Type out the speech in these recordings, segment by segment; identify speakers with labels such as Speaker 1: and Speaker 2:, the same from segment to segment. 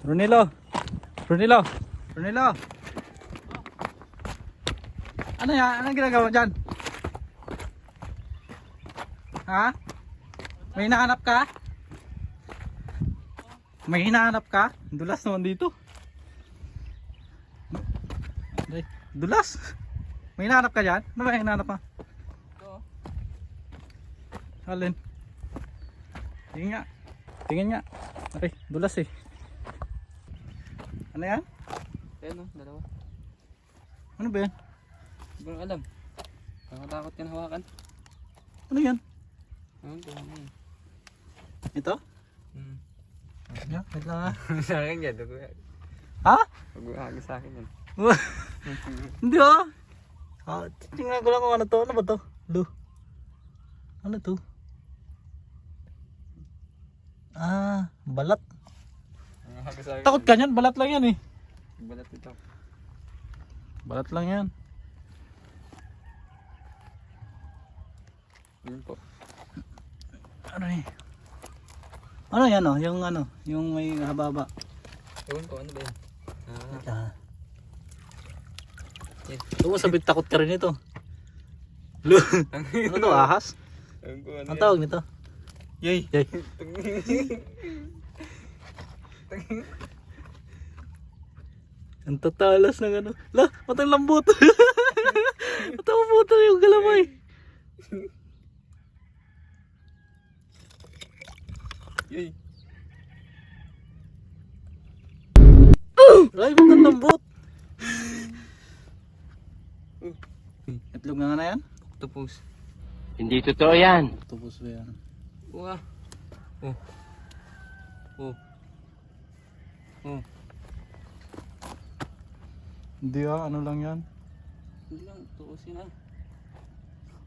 Speaker 1: Ronilo. Ronilo. Ronilo. Ano yan? Anong ginagawa mo dyan? Ha? May hinahanap ka? May hinahanap ka? Dulas naman dito. Dulas? May hinahanap ka dyan? Ano ba yung hinahanap mo? Alin? Tingin nga. Tingin nga. Okay, dulas eh. Ano yan?
Speaker 2: Ayan o, dalawa.
Speaker 1: Ano ba yan?
Speaker 2: Hindi ko na alam. Nakatakot yan hawakan.
Speaker 1: Ano yan?
Speaker 2: Ano yan?
Speaker 1: Ito? Yeah, wait lang ha.
Speaker 2: Sa akin yan.
Speaker 1: Ha?
Speaker 2: Pag-uhagi sa akin yan.
Speaker 1: Hindi ah. Tingnan ko lang kung ano to. Ano ba to? Lu. Ano to? Balat. Takot ka niyan? Balat lang yan eh.
Speaker 2: Balat ito.
Speaker 1: Balat lang yan.
Speaker 2: Yun po.
Speaker 1: Ano eh? Ano yan oh? Yung ano? Yung may haba-haba.
Speaker 2: Ewan ko, ano ba yan? Yes.
Speaker 1: Ito sabit takot ka rin ito. Lu. Ano to? Ahas?
Speaker 2: Ewan ko, ano
Speaker 1: Ang tawag nito?
Speaker 2: Yay!
Speaker 1: Yay. Ang tatalas ng ano. La, matang lambot. Matang lambot yung galamay.
Speaker 2: Yay!
Speaker 1: Ay, matang lambot. Itlog na nga na yan?
Speaker 2: Octopus.
Speaker 3: Hindi totoo yan.
Speaker 1: Octopus ba yan?
Speaker 2: Wah! Oh. Oh. Oh.
Speaker 1: Hindi ano lang yan.
Speaker 2: Hindi lang, tuusin ah.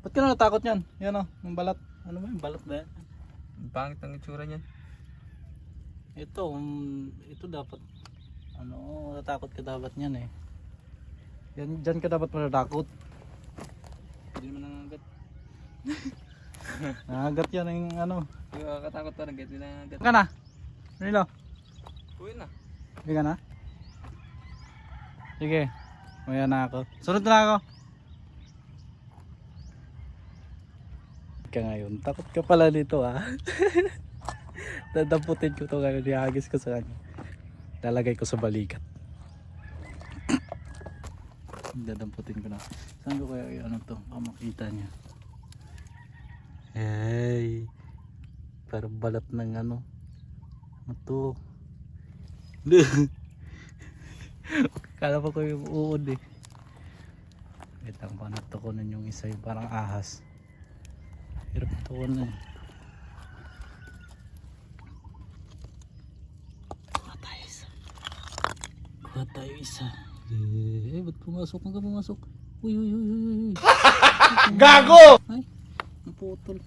Speaker 1: Ba't ka na natakot yan? Yan o, yung balat. Ano ba yung balat ba yan?
Speaker 2: Ang pangit ang itsura niyan.
Speaker 1: Ito dapat, natakot ka dapat yan eh. Yan, dyan ka dapat matatakot.
Speaker 2: Hindi naman nangagat.
Speaker 1: Nakagat yan yung ano.
Speaker 2: Yung nakakatakot parang kahit hindi nangagat.
Speaker 1: Ka na? Nilo?
Speaker 2: Uwi na.
Speaker 1: Hindi ka na? Sige. Maya na ako. Sunod na ako. Ka ngayon. Takot ka pala dito ah. Dadamputin ko to ngayon. Ihagis ko sa kanya. Lalagay ko sa balikat. Dadamputin ko na. Saan ko kaya yung ano to? Baka makita niya. Hey. Parang balat ng ano. Ano to? Kala pa ko yung uod eh. Wait lang pa natukunan yung isa yung parang ahas. Hirap natukunan eh. Kuha tayo isa. Kuha tayo isa. Eh, ba't pumasok? Huwag ka pumasok. Uy, uy, uy, uy, uy.
Speaker 3: Gago!
Speaker 1: Ay, naputol.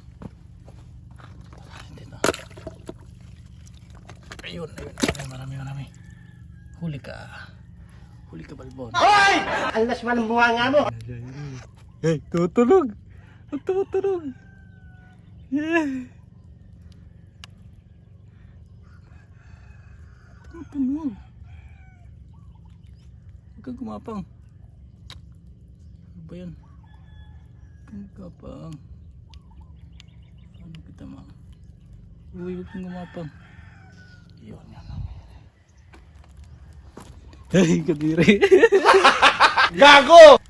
Speaker 1: Dito. Ayun, marami. Huli ka. Huli ka, balbon.
Speaker 3: Hoy! Alas man ang bunga nga mo!
Speaker 1: Hey, tutulog! Ang tutulog! Yeah! Tutulog! Huwag kang gumapang. Ano ba yan? Huwag kang gumapang. Ano kita ma? Uy, huwag kang gumapang. Yun yan. Ay, kadiri.
Speaker 3: Gago!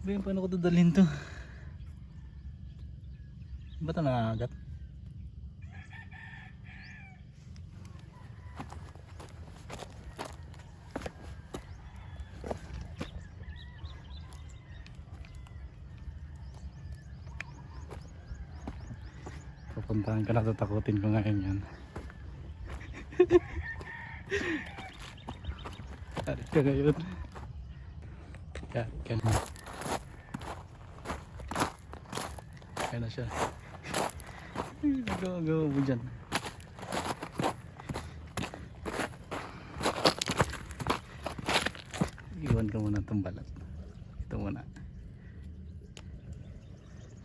Speaker 1: Bayan, paano ko dadalhin to? Ba't ito nangangagat? Pupuntahan ka na, tatakutin ko ngayon yan. Karit ka ngayon. Karit ka na. Kaya na siya. Gawa mo dyan. Iwan ka muna itong balat. Ito muna.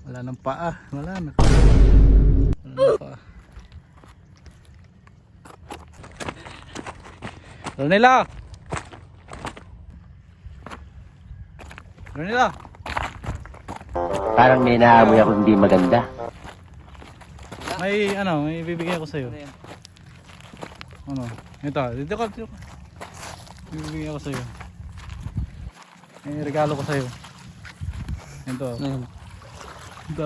Speaker 1: Wala nang paa. Wala na. Wala nang paa. Ronela! Ronela!
Speaker 3: Parang may naamoy ako hindi maganda.
Speaker 1: May bibigyan ko sa'yo.
Speaker 2: Ano yan?
Speaker 1: Ano? Ito, dito ka. May bibigyan ko sa'yo. May regalo ko sa'yo. Ito.
Speaker 2: Ano yan?
Speaker 1: Ito.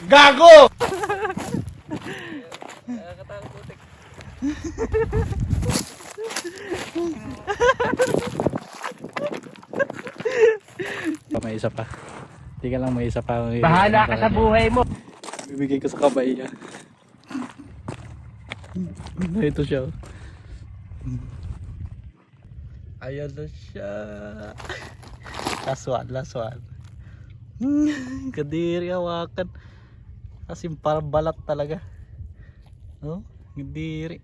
Speaker 3: Gago!
Speaker 2: Nakakatakot putik.
Speaker 1: May isa pa. Hindi ka lang may isa pa.
Speaker 3: Bahala ka sa buhay mo.
Speaker 1: Bibigay ko sa kamay niya. Ito siya. Ayan na siya. Last one. Kadiri hawakan. Kasi parang balat talaga. Oh, kadiri.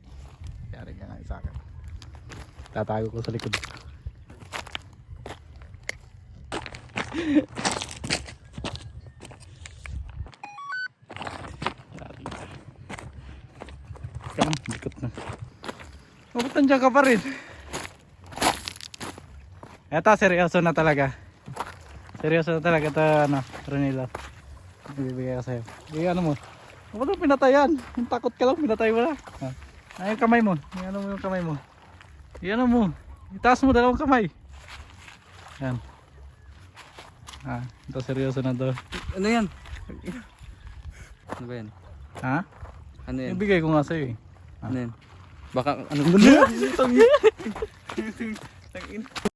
Speaker 1: Yari ka nga sa akin. Tatago ko sa likod. Yari ka. Kam, likot na. Bakit nandiyan ka pa rin? Eto, seryoso na talaga. Seryoso na talaga ito, Ronilo. Ibibigay ko sa'yo. Ano mo? Huwag kang pinatayan. Yung takot ka lang, pinatay mo na. Yung kamay mo. Yung kamay mo. Ano mo. Itaas mo dalawang kamay. Yan. Ito seryoso na to.
Speaker 2: Ano yan? Ano ba yan?
Speaker 1: Ha?
Speaker 2: Ano yan?
Speaker 1: Ibigay ko nga sa'yo eh.
Speaker 2: Ano yan? Baka ano?